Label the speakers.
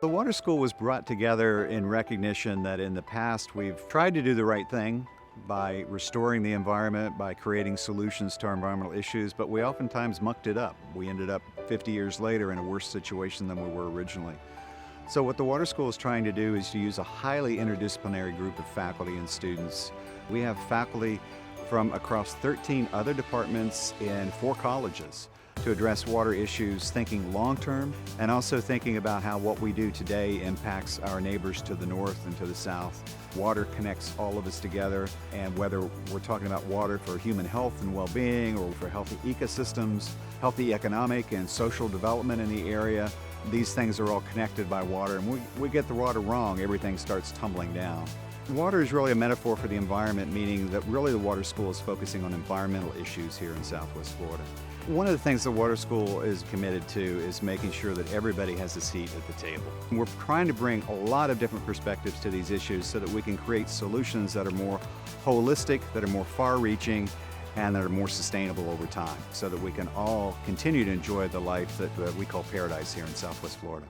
Speaker 1: The water school was brought together in recognition that in the past we've tried to do the right thing by restoring the environment, by creating solutions to our environmental issues, but we oftentimes mucked it up. We ended up 50 years later in a worse situation than we were originally. So what the water school is trying to do is to use a highly interdisciplinary group of faculty and students. We have faculty from across 13 other departments in 4 colleges to address water issues, thinking long-term and also thinking about how what we do today impacts our neighbors to the north and to the south. Water connects all of us together, and whether we're talking about water for human health and well-being or for healthy ecosystems, healthy economic and social development in the area, these things are all connected by water, and we get the water wrong, everything starts tumbling down. Water is really a metaphor for the environment, meaning that really the water school is focusing on environmental issues here in Southwest Florida. One of the things the water school is committed to is making sure that everybody has a seat at the table. We're trying to bring a lot of different perspectives to these issues so that we can create solutions that are more holistic, that are more far-reaching, and that are more sustainable over time, so that we can all continue to enjoy the life that we call paradise here in Southwest Florida.